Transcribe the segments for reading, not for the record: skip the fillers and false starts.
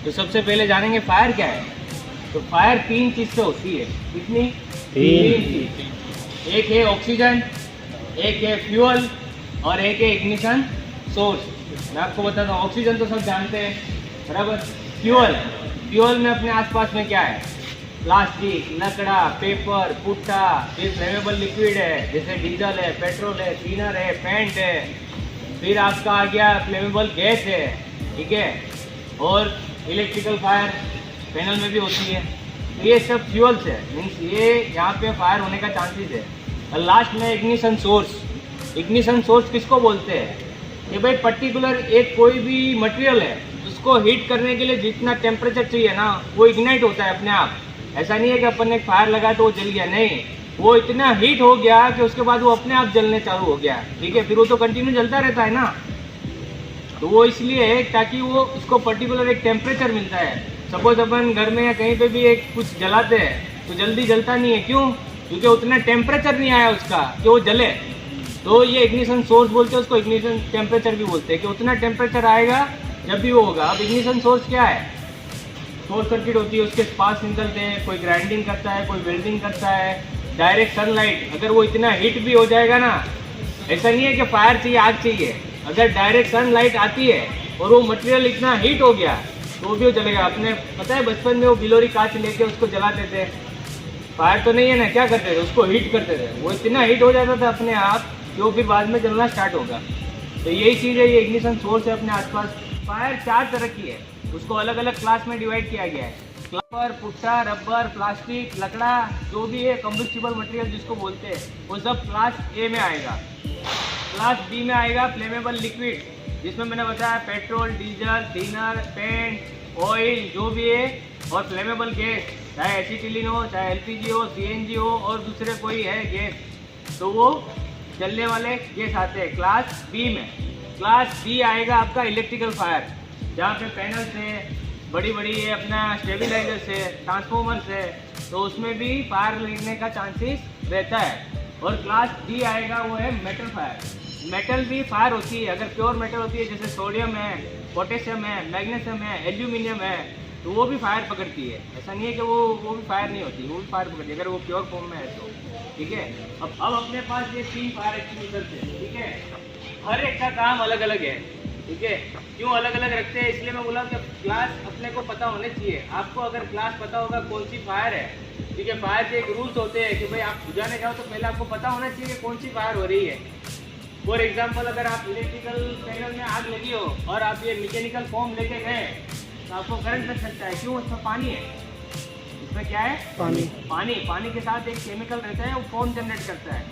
तो सबसे पहले जानेंगे फायर क्या है। तो फायर 3 चीज़ से होती है। कितनी? 3 चीज़। एक है ऑक्सीजन, एक है फ्यूल और एक है इग्निशन सोर्स। मैं आपको बताता हूँ। ऑक्सीजन तो सब जानते हैं, बराबर। फ्यूल में अपने आसपास में क्या है? प्लास्टिक, लकड़ा, पेपर, पुट्टा, फिर फ्लेमेबल लिक्विड है जैसे डीजल है, पेट्रोल है, क्लीनर है, पेंट है, फिर आपका आ गया फ्लेमेबल गैस है, ठीक है, और इलेक्ट्रिकल फायर पैनल में भी होती है। तो ये सब फ्यूल्स है, मीन्स ये यहाँ पे फायर होने का चांसेस है। और लास्ट में इग्निशन सोर्स। इग्निशन सोर्स किसको बोलते हैं? कि भाई पर्टिकुलर एक कोई भी मटेरियल है, उसको हीट करने के लिए जितना टेम्परेचर चाहिए ना, वो इग्नाइट होता है अपने आप। ऐसा नहीं है कि अपन ने फायर लगाया तो वो जल गया, नहीं, वो इतना हीट हो गया कि उसके बाद वो अपने आप जलने चालू हो गया, ठीक है। फिर वो तो कंटिन्यू जलता रहता है ना। तो वो इसलिए है ताकि वो उसको पर्टिकुलर एक टेम्परेचर मिलता है। सपोज अपन घर में या कहीं पे भी एक कुछ जलाते हैं तो जल्दी जलता नहीं है, क्यों? क्योंकि उतना टेम्परेचर नहीं आया उसका कि वो जले। तो ये इग्निशन सोर्स बोलते हैं उसको, इग्निशन टेम्परेचर भी बोलते हैं कि उतना टेम्परेचर आएगा जब भी वो होगा। अब इग्निशन सोर्स क्या है? शॉर्ट सर्किट होती है, उसके स्पार्क्स निकलते हैं, कोई ग्राइंडिंग करता है, कोई वेल्डिंग करता है, डायरेक्ट सनलाइट, अगर वो इतना हीट भी हो जाएगा ना, ऐसा नहीं है कि फायर चाहिए, आग चाहिए, अगर डायरेक्ट सनलाइट आती है और वो मटेरियल इतना हीट हो गया तो वो भी जलेगा। आपने पता है बचपन में वो बिलोरी कांच लेके उसको जलाते थे, फायर तो नहीं है ना, क्या करते थे? उसको हीट करते थे, वो इतना हीट हो जाता था अपने आप कि वो फिर बाद में जलना स्टार्ट होगा। तो यही चीज़ है, ये इग्निशन सोर्स है अपने आसपास। फायर 4 तरह की है, उसको अलग अलग क्लास में डिवाइड किया गया है। पेपर, पुट्टा, रबर, प्लास्टिक, लकड़ा, जो भी है कंबस्टिबल मटेरियल जिसको बोलते हैं, वो सब क्लास ए में आएगा। क्लास बी में आएगा फ्लेमेबल लिक्विड, जिसमें मैंने बताया petrol, diesel, cleaner, paint, oil, जो भी है, और फ्लेमेबल गैस, चाहे एसिटिलीन हो, चाहे एलपीजी हो, सीएनजी हो, और दूसरे कोई है गैस, तो वो जलने वाले गैस आते हैं क्लास बी में। क्लास बी आएगा आपका इलेक्ट्रिकल फायर, जहाँ पे पैनल्स है, बड़ी बड़ी है, अपना स्टेबलाइजर्स है, ट्रांसफॉर्मर्स है, तो उसमें भी फायर लगने का चांसेस रहता है। और क्लास डी आएगा, वो है मेटल फायर। मेटल भी फायर होती है, अगर प्योर मेटल होती है जैसे सोडियम है, पोटेशियम है, मैग्नीशियम है, एल्यूमिनियम है, तो वो भी फायर पकड़ती है। ऐसा नहीं है कि वो भी फायर नहीं होती, वो भी फायर पकड़ती है अगर वो प्योर फॉर्म में है तो, ठीक है। अब अपने पास ये 3 फायर एक्सटिंग्विशर्स है, ठीक है। हर एक का काम अलग अलग है, ठीक है। क्यों अलग अलग रखते हैं? इसलिए मैं बोला कि क्लास अपने को पता होने चाहिए। आपको अगर क्लास पता होगा कौन सी फायर है, ठीक है। फायर के एक रूल्स होते हैं कि भाई आप बुझाने जाओ तो पहले आपको पता होना चाहिए कौन सी फायर हो रही है। फॉर एग्जाम्पल, अगर आप इलेक्ट्रिकल पैनल में आग लगी हो और आप ये मैकेनिकल फॉर्म लेके गए तो आपको करंट लग सकता है। क्यों? उसमें पानी है। इसमें क्या है? पानी के साथ एक केमिकल रहता है, वो फॉर्म जनरेट करता है।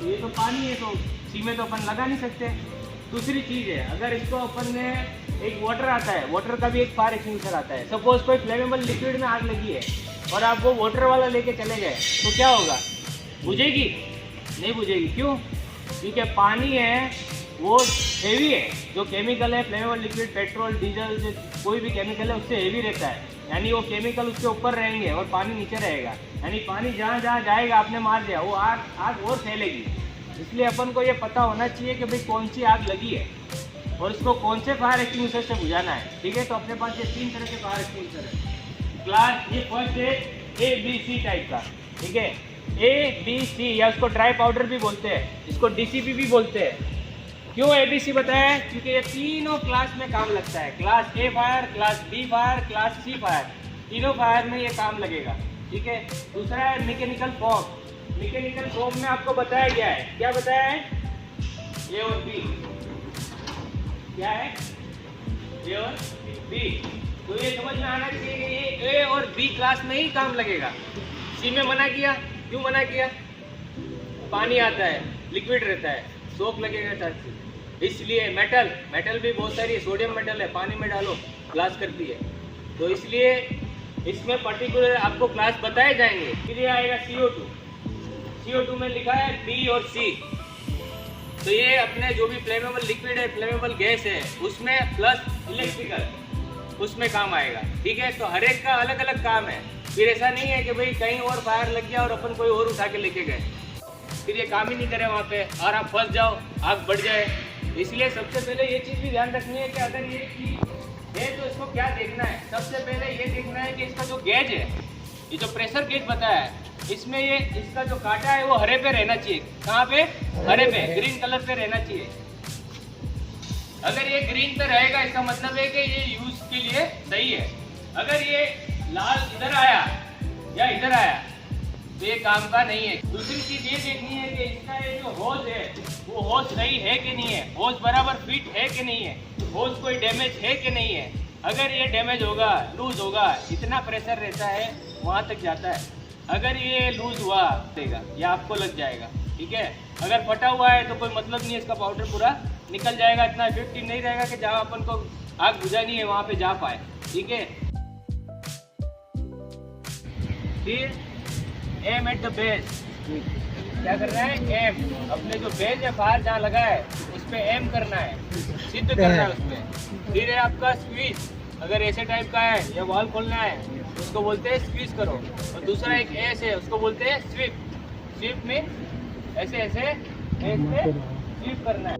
तो ये तो पानी है, तो इसी में तो अपन लगा नहीं सकते। दूसरी चीज़ है, अगर इसको अपन ने एक वाटर आता है, वाटर का भी एक फायर एक्सटिंग्विशर आता है। सपोज कोई फ्लेमेबल लिक्विड में आग लगी है और आप वो वाटर वाला लेके चले गए तो क्या होगा? बुझेगी? नहीं बुझेगी। क्यों? क्योंकि पानी है वो हेवी है, जो केमिकल है फ्लेमेबल लिक्विड, पेट्रोल, डीजल, जो कोई भी केमिकल है उससे हेवी रहता है, यानी वो केमिकल उसके ऊपर रहेंगे और पानी नीचे रहेगा, यानी पानी जहाँ जहाँ जाएगा आपने मार दिया, वो आग और फैलेगी। इसलिए अपन को ये पता होना चाहिए कि भाई कौन सी आग लगी है और इसको कौन से फायर एक्सटिंग्विशर से बुझाना है, ठीक है। तो अपने पास ये 3 तरह के फायर एक्सटिंग्विशर है। क्लास ये फर्स्ट है ABC टाइप का, ठीक है। ABC या उसको ड्राई पाउडर भी बोलते हैं, इसको DCP भी बोलते हैं। क्यों ABC बताया? क्योंकि ये तीनों क्लास में काम लगता है। Class A fire, class B fire, class C fire, तीनों फायर में ये काम लगेगा, ठीक है। दूसरा है मैकेनिकल फॉर्म। मैकेनिकल फॉर्म में आपको बताया गया है, क्या बताया है? A और B। क्या है? A और B। तो ये समझ में आना चाहिए कि ये A और B क्लास में ही काम लगेगा। C में मना किया। क्यों मना किया? पानी आता है, लिक्विड रहता है, शॉक लगेगा चांसेस। इसलिए मेटल भी बहुत सारी है, सोडियम मेटल है, पानी में डालो ब्लास्ट करती है, तो इसलिए इसमें पर्टिकुलर आपको क्लास बताए जाएंगे। फिर ये आएगा CO2 में लिखा है B और C। तो ये अपने जो भी फ्लेमेबल लिक्विड है, फ्लेमेबल गैस है, उसमें प्लस इलेक्ट्रिकल, उसमें काम आएगा, ठीक है। तो हर एक का अलग अलग काम है। फिर ऐसा नहीं है कि भाई कहीं और फायर लग गया और अपन कोई और उठा के लेके गए, फिर ये काम ही नहीं करे वहाँ पे और आप फंस जाओ, आग बढ़ जाए। इसलिए सबसे पहले ये चीज़ भी ध्यान रखनी है कि अगर ये चीज़ ये तो इसको क्या देखना है, सबसे पहले ये देखना है कि इसका जो गेज है, ये जो प्रेशर गेज बताया है, इसमें ये इसका जो कांटा है वो हरे पे रहना चाहिए। कहाँ पे? हरे पे, ग्रीन कलर पे रहना चाहिए। अगर ये ग्रीन पे रहेगा इसका मतलब है कि ये यूज के लिए सही है। अगर ये लाल इधर आया या इधर आया तो ये काम का नहीं है। दूसरी चीज ये देखनी है कि इसका ये जो होज है वो होज सही है कि नहीं है, होज बराबर फिट है कि नहीं है, होज कोई डैमेज है कि नहीं है। अगर ये डैमेज होगा, लूज होगा, इतना प्रेशर रहता है वहाँ तक जाता है। अगर ये लूज हुआ देगा या आपको लग जाएगा, ठीक है। अगर फटा हुआ है तो कोई मतलब नहीं है, इसका पाउडर पूरा निकल जाएगा, इतना इफेक्टिव नहीं रहेगा कि जहाँ अपन को आग बुझानी है वहाँ पे जा पाए, ठीक है। फिर एम एट द बेस, क्या करना है? एम, अपने जो बेस है बाहर जहाँ लगा है उस पे एम करना है, सिद्ध करना है उसमें। फिर है आपका स्क्वीज, अगर ऐसे टाइप का है या वॉल खोलना है उसको बोलते हैं स्क्वीज करो। और दूसरा एक एस है उसको बोलते हैं स्वीप। स्वीप में ऐसे ऐसे ऐसे स्वीप करना है।